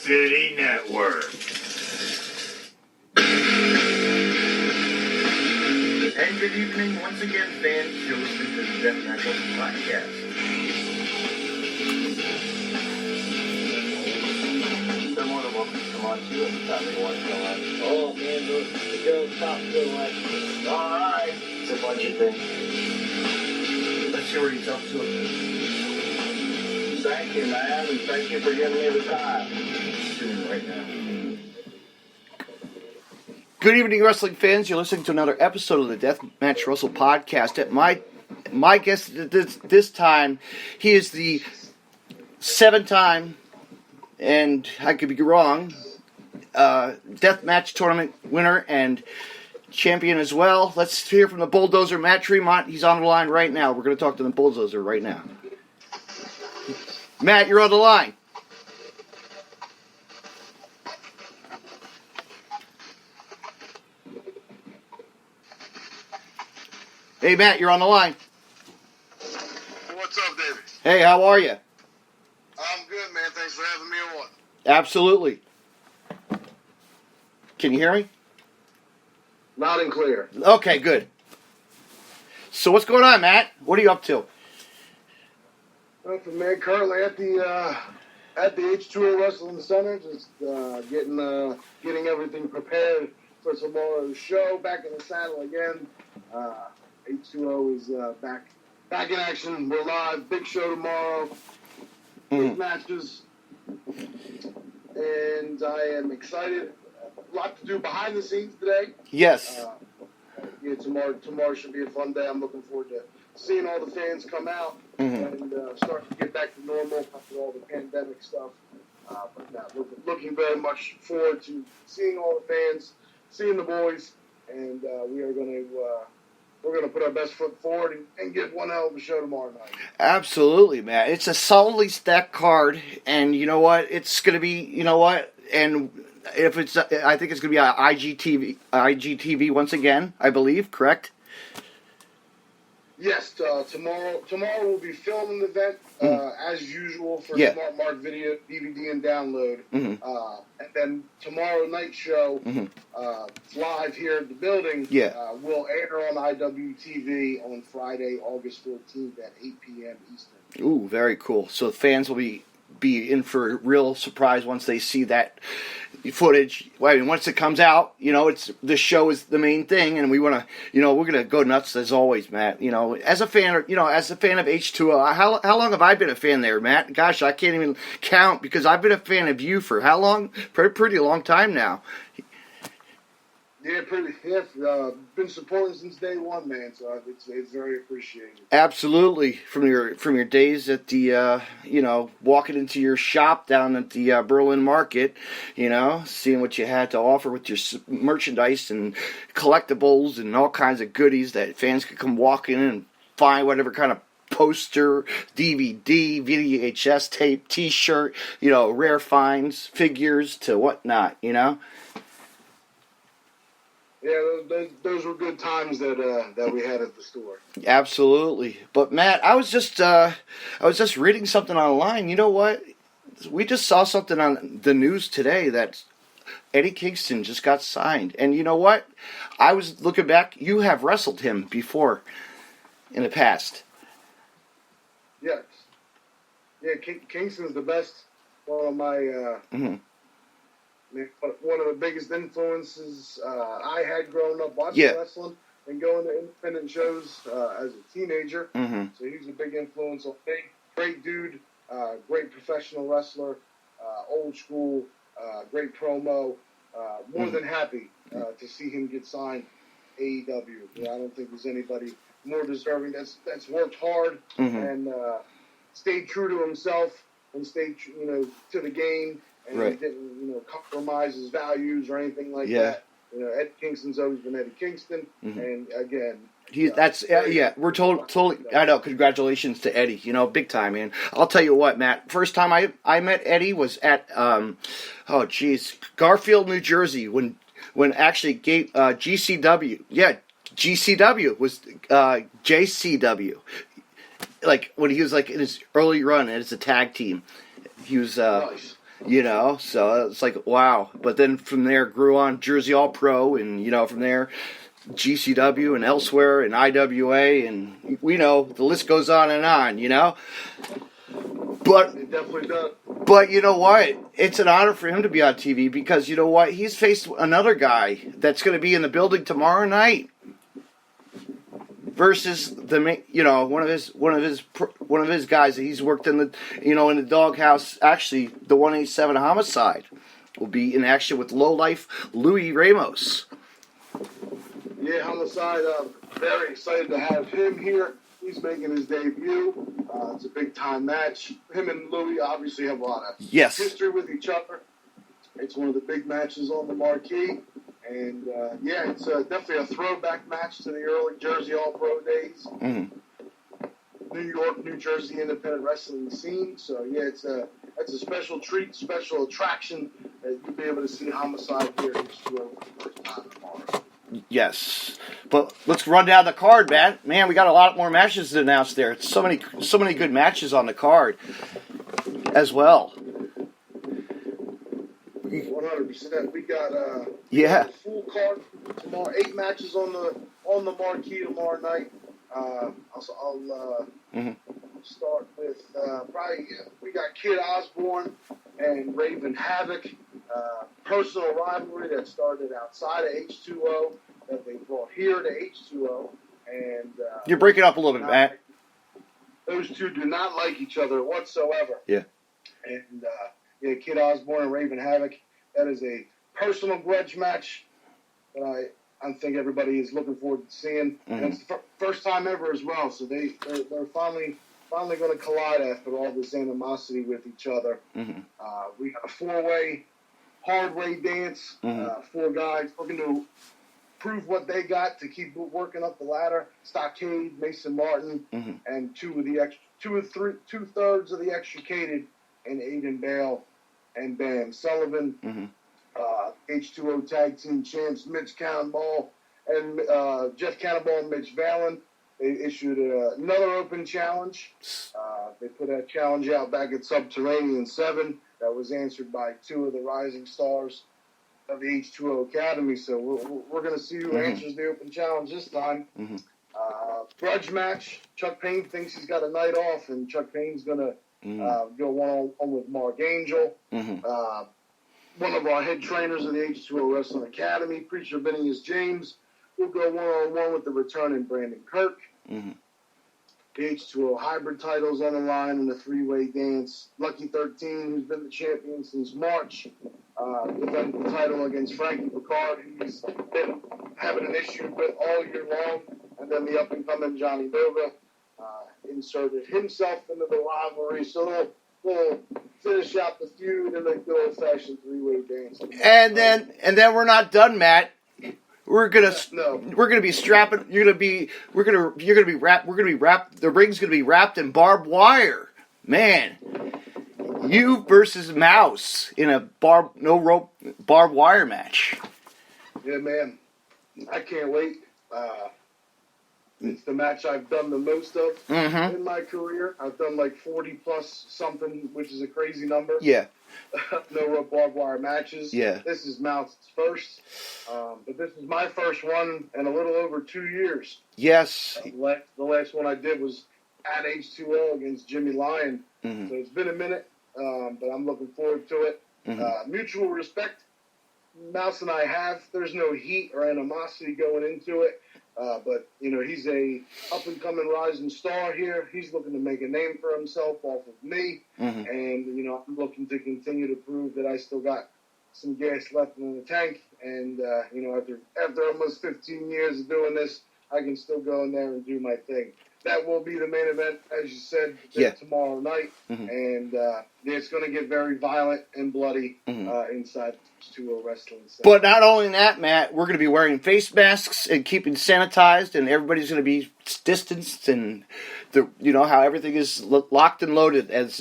City Network. And good evening once again, fans. You're listening to the Tremont H2O podcast. Someone will come on to you every time they want to go on. Oh, man, the girls top so much. All right. It's a bunch of things. Let's see where you talk to him. Thank you, man, and thank you for giving me the time. Tune in right now. Good evening, wrestling fans. You're listening to another episode of the Deathmatch Wrestle podcast. At my guest this time, he is the 7-time, and I could be wrong, Deathmatch tournament winner and champion as well. Let's hear from the Bulldozer, Matt Tremont. He's on the line right now. We're going to talk to the Bulldozer right now. Matt, you're on the line. Hey, Matt, you're on the line. What's up, David? Hey, how are you? I'm good, man. Thanks for having me on. Absolutely. Can you hear me? Loud and clear. Okay, good. So what's going on, Matt? What are you up to? Nothing, man. Currently at the H2O Wrestling Center, just getting everything prepared for tomorrow's show. Back in the saddle again. H2O is back in action. We're live. Big show tomorrow. Big matches. And I am excited. A lot to do behind the scenes today. Yes. Tomorrow should be a fun day. I'm looking forward to seeing all the fans come out and start to get back to normal after all the pandemic stuff. Looking very much forward to seeing all the fans, seeing the boys, and we're going to put our best foot forward and give one hell of a show tomorrow night. Absolutely, Matt. It's a solidly stacked card, and you know what? It's going to be, you know what? And I think it's going to be on IGTV once again, I believe, correct? Yes, tomorrow we'll be filming the event as usual for Smart Mark Video, DVD, and download. And then tomorrow night show live here at the building. Will air on IWTV on Friday, August 14th at 8 p.m. Eastern. Ooh, very cool. So fans will be in for a real surprise once they see that footage. Well, I mean, once it comes out, you know, the show is the main thing, and we want to, you know, we're gonna go nuts as always, Matt. You know, as a fan of H2O, how long have I been a fan there, Matt? Gosh, I can't even count because I've been a fan of you for how long? Pretty long time now. Yeah, been supporting since day one, man. So it's very appreciated. Absolutely, from your days at the walking into your shop down at the Berlin Market, you know, seeing what you had to offer with your merchandise and collectibles and all kinds of goodies that fans could come walk in and find whatever kind of poster, DVD, VHS tape, T-shirt, you know, rare finds, figures to whatnot, you know. Yeah, those were good times that we had at the store. Absolutely. But Matt, I was just reading something online. You know what? We just saw something on the news today that Eddie Kingston just got signed. And you know what? I was looking back. You have wrestled him before in the past. Yes. Yeah, Kingston's the best. One of my one of the biggest influences I had growing up watching wrestling and going to independent shows as a teenager. So he was a big influence on me. Great dude, great professional wrestler, old school, great promo. More than happy to see him get signed AEW. I don't think there's anybody more deserving that's worked hard and stayed true to himself and stayed to the game. And he didn't, compromise his values or anything like that. You know, Eddie Kingston's always been Eddie Kingston, and again, we're totally. I know. Congratulations to Eddie. You know, big time, man. I'll tell you what, Matt. First time I met Eddie was at Garfield, New Jersey, when actually GCW. Yeah, GCW was JCW. Like when he was like in his early run as a tag team. He was nice. You know, so it's like, wow. But then from there grew on Jersey All Pro, and, you know, from there GCW and elsewhere and IWA, and we know the list goes on, you know. But It definitely does. But you know what? It's an honor for him to be on TV because you know what? He's faced another guy that's going to be in the building tomorrow night versus one of his guys that he's worked in the doghouse. Actually, the 187 Homicide will be in action with lowlife Louis Ramos. Yeah, Homicide. Very excited to have him here. He's making his debut. It's a big-time match. Him and Louis obviously have a lot of history with each other. It's one of the big matches on the marquee. And, it's definitely a throwback match to the early Jersey All-Pro days. Mm-hmm. New York, New Jersey independent wrestling scene. So, that's a special treat, special attraction that you'll be able to see Homicide here at H2O for the first time tomorrow. Yes, but let's run down the card, man. Man, we got a lot more matches to announce there. It's so many good matches on the card as well. 100%. We got a full card tomorrow. 8 matches on the marquee tomorrow night. I'll start with we got Kid Osborne and Raven Havoc. Personal rivalry that started outside of H2O that they brought here to H2O. And you're breaking up a little bit, Matt. Those two do not like each other whatsoever. Yeah. And Kid Osborne and Raven Havoc. That is a personal grudge match that I think everybody is looking forward to seeing. Mm-hmm. And it's the first time ever as well. So they're finally going to collide after all this animosity with each other. Mm-hmm. We got a 4-way hard way dance. Mm-hmm. 4 guys looking to prove what they got to keep working up the ladder. Stockade, Mason Martin, mm-hmm. and 2/3 of the extricated, and Aiden Bale and Bam Sullivan. Mm-hmm. H2O Tag Team Champs Mitch Cannonball and Jeff Cannonball and Mitch Valen. They issued another open challenge. They put a challenge out back at Subterranean 7 that was answered by 2 of the rising stars of the H2O Academy. So we're going to see who mm-hmm. answers the open challenge this time. Mm-hmm. Grudge match. Chuck Payne thinks he's got a night off, and Chuck Payne's going to go one-on-one with Mark Angel. Mm-hmm. One of our head trainers of the H2O Wrestling Academy, Preacher Benius James, will go one-on-one with the returning Brandon Kirk. Mm-hmm. The H2O hybrid titles on the line in the 3-way dance. Lucky 13, who's been the champion since March, defended the title against Frankie Picard, who's been having an issue with all year long. And then the up-and-coming Johnny Nova inserted himself into the rivalry. So we'll finish out the feud in a good old-fashioned 3-way dance. And then we're not done, Matt. We're gonna be strapping. We're gonna be wrapped. The ring's gonna be wrapped in barbed wire, man. You versus Mouse in a barbed wire match. Yeah, man. I can't wait. It's the match I've done the most of mm-hmm. in my career. I've done like 40 plus something, which is a crazy number. Yeah. No rope barbed wire matches. Yeah. This is Mouse's first. But this is my first one in a little over 2 years. Yes. The last one I did was at H2O against Jimmy Lyon. Mm-hmm. So it's been a minute, but I'm looking forward to it. Mm-hmm. Mutual respect, Mouse and I have. There's no heat or animosity going into it. But, he's a up-and-coming rising star here. He's looking to make a name for himself off of me. Mm-hmm. And, I'm looking to continue to prove that I still got some gas left in the tank. And, after almost 15 years of doing this, I can still go in there and do my thing. That will be the main event, as you said, tomorrow night. Mm-hmm. And it's going to get very violent and bloody inside H2O Wrestling Center. But not only that, Matt, we're going to be wearing face masks and keeping sanitized, and everybody's going to be distanced, and how everything is locked and loaded as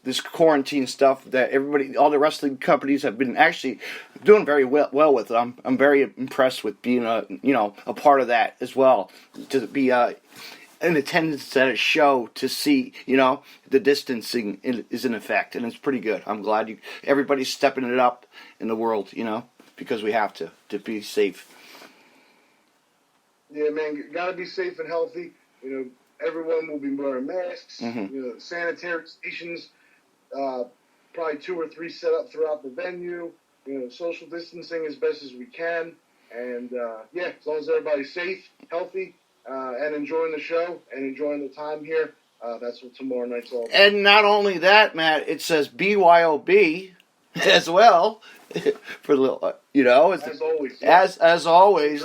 this quarantine stuff that all the wrestling companies have been actually doing very well with. I'm very impressed with being a part of that as well, to be in attendance at a show to see, the distancing is in effect, and it's pretty good. I'm glad everybody's stepping it up in the world, because we have to be safe. Yeah, man, gotta be safe and healthy. Everyone will be wearing masks. Mm-hmm. Sanitary stations, probably 2 or 3 set up throughout the venue. Social distancing as best as we can. And, as long as everybody's safe, healthy, and enjoying the show and enjoying the time here, that's what tomorrow night's all about. And not only that, Matt, it says BYOB as well. For the, as always. Yeah. As always.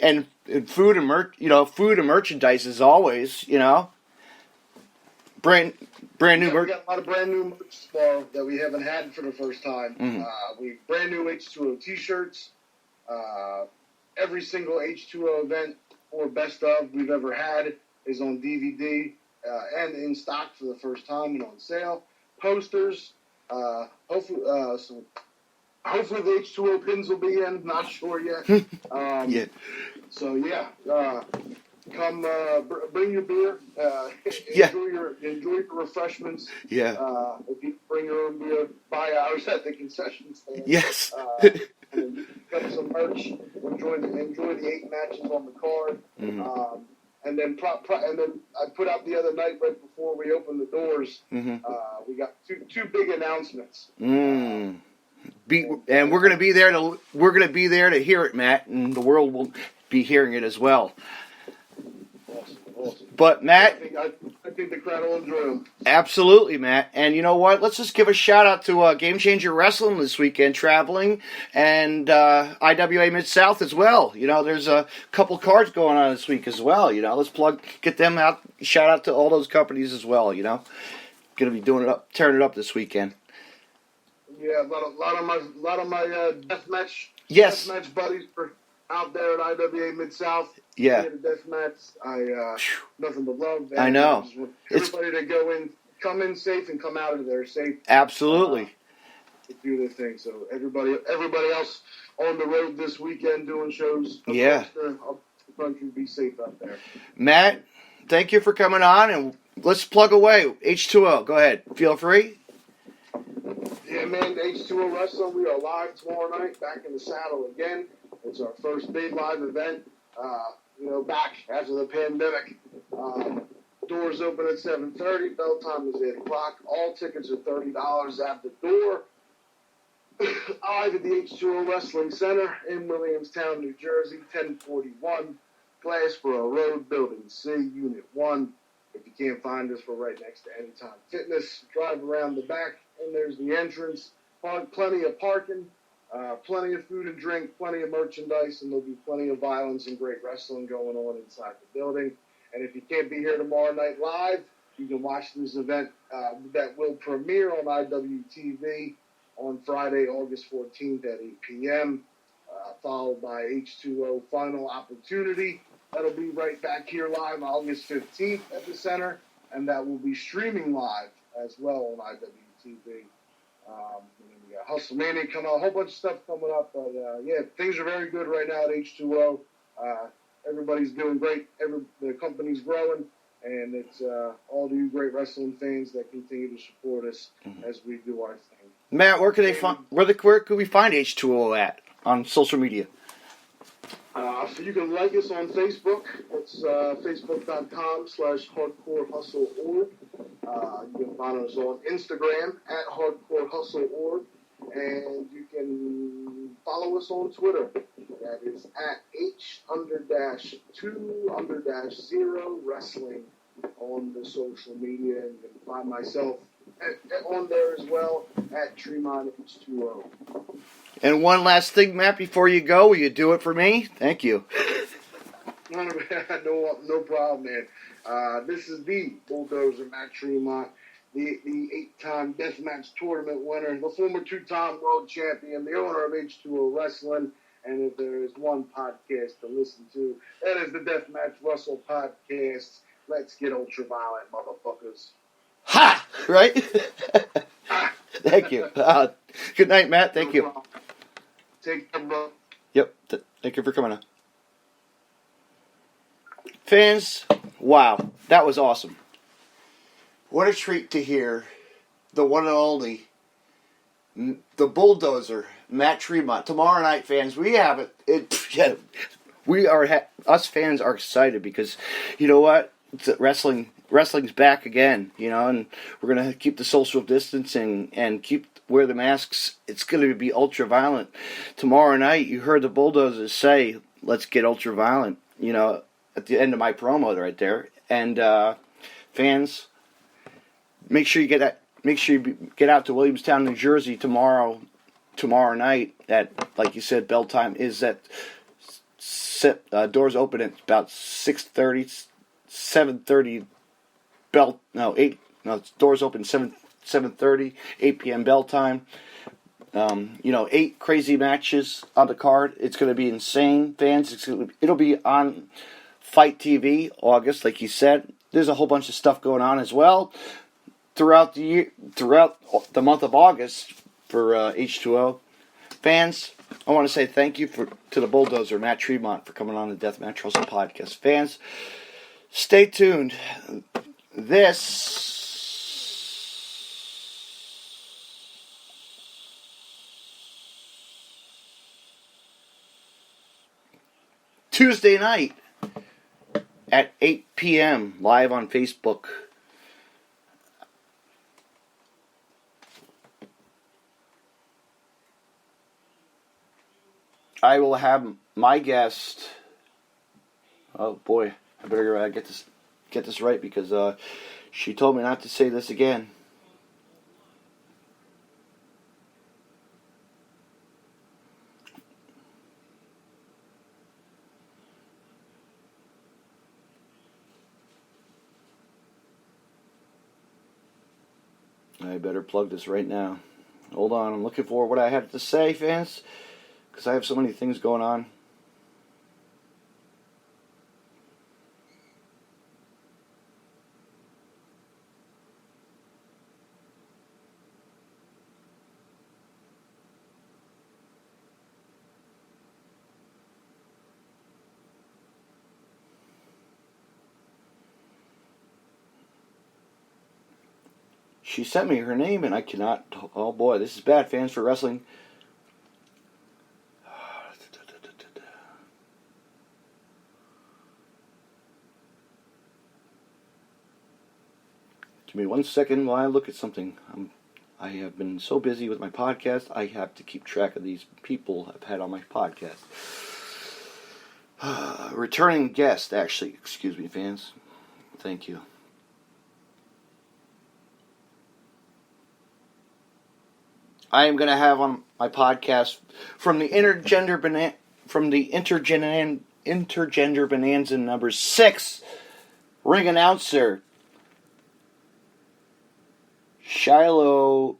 And food and food and merchandise as always, brand new merch. We got a lot of brand new merch tomorrow that we haven't had for the first time. Mm-hmm. We brand new H2O T-shirts. Every single H2O event or best of we've ever had is on DVD and in stock for the first time and on sale. Posters. Hopefully the H2O pins will be in. Not sure yet. Yeah. So come bring your beer. Enjoy your refreshments. Yeah. If you bring your own beer, buy ours at the concession stand. Yes. And pick up some merch. Enjoy the 8 matches on the card. Mm-hmm. And then I put out the other night right before we opened the doors. Mm-hmm. We got two big announcements. And we're gonna be there to hear it, Matt, and the world will be hearing it as well. Awesome. But Matt, I think the crowd will enjoy them. Absolutely, Matt. And you know what? Let's just give a shout out to Game Changer Wrestling this weekend, traveling, and IWA Mid-South as well. There's a couple cards going on this week as well. Let's get them out. Shout out to all those companies as well. Going to be tearing it up this weekend. Yeah, a lot of my Yes. deathmatch buddies are out there at IWA Mid-South. Yeah. Deathmatch. Nothing but love. I know. I just want everybody to come in safe and come out of there safe. Absolutely. To do their thing. So everybody else on the road this weekend doing shows. Yeah. The country, be safe out there. Matt, thank you for coming on, and let's plug away. H2O, go ahead. Feel free. Yeah, man, H2O Wrestling, we are live tomorrow night, back in the saddle again. It's our first big live event, back after the pandemic. Doors open at 7:30, bell time is 8 o'clock. All tickets are $30 at the door. Live at the H2O Wrestling Center in Williamstown, New Jersey, 1041 Glassboro Road, Building C, Unit 1. If you can't find us, we're right next to Anytime Fitness. Drive around the back, and there's the entrance. Plenty of parking, plenty of food and drink, plenty of merchandise, and there'll be plenty of violence and great wrestling going on inside the building. And if you can't be here tomorrow night live, you can watch this event that will premiere on IWTV on Friday, August 14th at 8 p.m., followed by H2O Final Opportunity. That'll be right back here live August 15th at the center, and that will be streaming live as well on IWTV. We got Hustlemania coming out, a whole bunch of stuff coming up, but things are very good right now at H2O. Everybody's doing great. The company's growing, and it's all the great wrestling fans that continue to support us as we do our thing. Matt, where could we find H2O at on social media? So you can like us on Facebook. It's facebook.com/hardcorehustleorg. You can find us on Instagram at hardcorehustleorg. And you can follow us on Twitter. That is at H_2_0 wrestling on the social media. And you can find myself on there as well at Tremont H2O. And one last thing, Matt, before you go, will you do it for me? Thank you. No problem, man. This is the Bulldozer, Matt Tremont, the 8-time Deathmatch Tournament winner, the former 2-time world champion, the owner of H2O Wrestling. And if there is one podcast to listen to, that is the Deathmatch Russell podcast. Let's get ultraviolet, motherfuckers. Ha! Right? Thank you. Good night, Matt. Thank you. Take care, bro. Yep. Thank you for coming on. Fans, wow, that was awesome. What a treat to hear the one and only, the Bulldozer, Matt Tremont. Tomorrow night, fans, we have it. We are, us fans are excited because, you know what? Wrestling's back again, and we're going to keep the social distancing and wear the masks. It's going to be ultra violent. Tomorrow night, you heard the Bulldozers say, let's get ultra violent, at the end of my promo right there. And fans, make sure you get out to Williamstown, New Jersey tomorrow night at, like you said, bell time is at doors open at about 6:30, 7:30 doors open 7:30, 8 p.m. bell time. 8 crazy matches on the card. It's going to be insane, fans. It'll be on Fight TV August, like you said. There's a whole bunch of stuff going on as well throughout the month of August for H2O. Fans, I want to say thank you to the Bulldozer, Matt Tremont, for coming on the Deathmatch Russell podcast. Fans, stay tuned. This Tuesday night at 8 p.m. live on Facebook. I will have my guest. Oh boy, I better get this right because she told me not to say this again. I better plug this right now. Hold on, I'm looking for what I had to say, fans, because I have so many things going on. She sent me her name and I cannot. Oh boy, this is bad, fans, for wrestling. Give me 1 second while I look at something. I have been so busy with my podcast, I have to keep track of these people I've had on my podcast. Returning guest, actually. Excuse me, fans. Thank you. I am going to have on my podcast from the Intergender Bonanza number 6 ring announcer Shilette,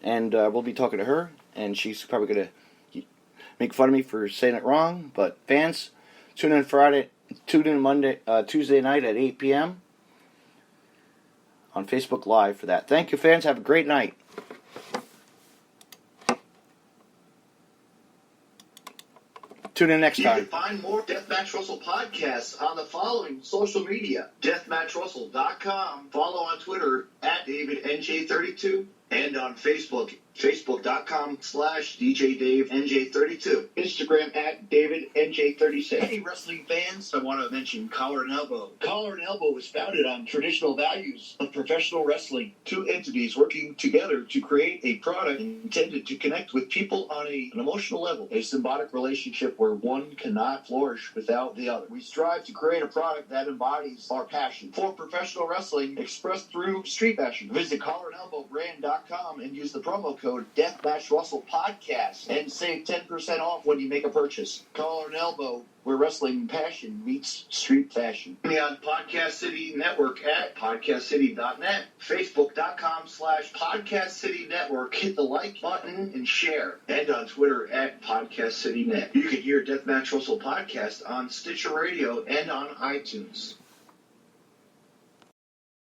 and we'll be talking to her, and she's probably going to make fun of me for saying it wrong. But fans, tune in Tuesday night at 8 p.m. on Facebook Live for that. Thank you, fans. Have a great night. Tune in next time. You can find more Deathmatch Russell podcasts on the following social media. DeathmatchRussell.com. Follow on Twitter at DavidNJ32. And on Facebook, Facebook.com/DJDaveNJ32. Instagram at DavidNJ36. Hey, wrestling fans, I want to mention Collar and Elbow. Collar and Elbow was founded on traditional values of professional wrestling. 2 entities working together to create a product intended to connect with people on an emotional level. A symbiotic relationship where one cannot flourish without the other. We strive to create a product that embodies our passion for professional wrestling expressed through street fashion. Visit collarandelbowbrand.com and use the promo code DeathmatchRussellPodcast and save 10% off when you make a purchase. Collar and Elbow, where wrestling passion meets street fashion. Me on Podcast City Network at podcastcity.net, Facebook.com/PodcastCityNetwork. Hit the like button and share. And on Twitter at PodcastCityNet. You can hear Deathmatch Russell Podcast on Stitcher Radio and on iTunes.